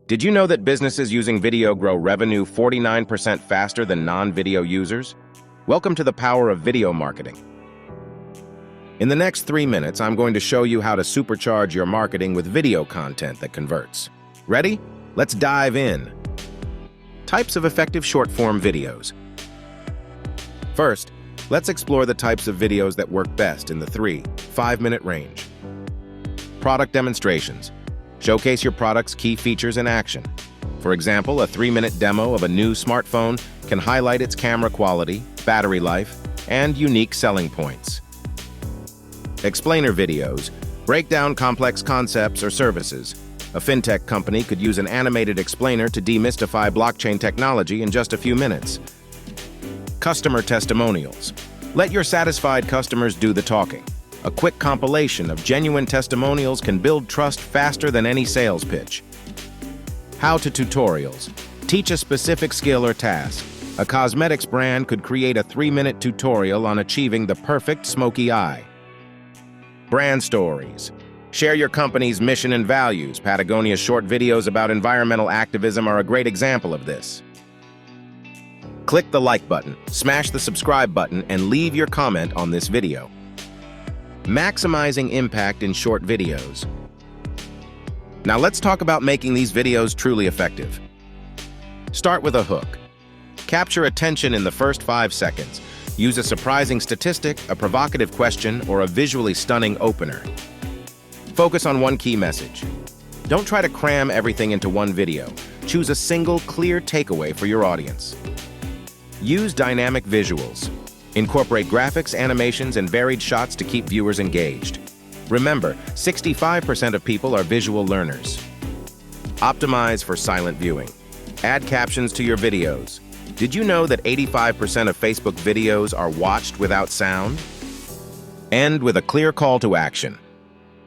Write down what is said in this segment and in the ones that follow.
Did you know that businesses using video grow revenue 49% faster than non-video users? Welcome to the power of video marketing. In the next 3 minutes, I'm going to show you how to supercharge your marketing with video content that converts. Ready? Let's dive in. Types of effective short-form videos. First, let's explore the types of videos that work best in the 3-5-minute range. Product demonstrations. Showcase your product's key features in action. For example, a 3-minute demo of a new smartphone can highlight its camera quality, battery life, and unique selling points. Explainer videos break down complex concepts or services. A fintech company could use an animated explainer to demystify blockchain technology in just a few minutes. Customer testimonials. Let your satisfied customers do the talking. A quick compilation of genuine testimonials can build trust faster than any sales pitch. How-to tutorials. Teach a specific skill or task. A cosmetics brand could create a 3-minute tutorial on achieving the perfect smoky eye. Brand stories. Share your company's mission and values. Patagonia's short videos about environmental activism are a great example of this. Click the like button, smash the subscribe button, and leave your comment on this video. Maximizing impact in short videos. Now let's talk about making these videos truly effective. Start with a hook. Capture attention in the first 5 seconds. Use a surprising statistic, a provocative question, or a visually stunning opener. Focus on one key message. Don't try to cram everything into one video. Choose a single, clear takeaway for your audience. Use dynamic visuals. Incorporate graphics, animations, and varied shots to keep viewers engaged. Remember, 65% of people are visual learners. Optimize for silent viewing. Add captions to your videos. Did you know that 85% of Facebook videos are watched without sound? End with a clear call to action.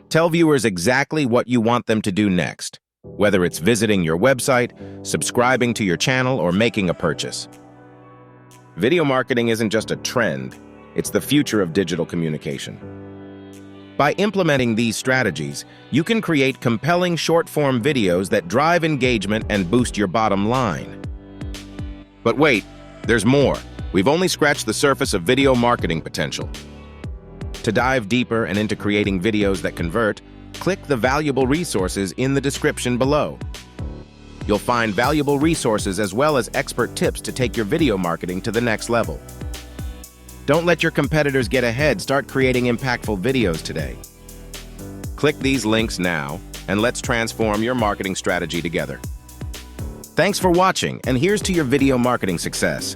Tell viewers exactly what you want them to do next, whether it's visiting your website, subscribing to your channel, or making a purchase. Video marketing isn't just a trend, it's the future of digital communication. By implementing these strategies, you can create compelling short-form videos that drive engagement and boost your bottom line. But wait, there's more. We've only scratched the surface of video marketing potential. To dive deeper and into creating videos that convert, click the valuable resources in the description below. You'll find valuable resources as well as expert tips to take your video marketing to the next level. Don't let your competitors get ahead. Start creating impactful videos today. Click these links now, and let's transform your marketing strategy together. Thanks for watching, and here's to your video marketing success.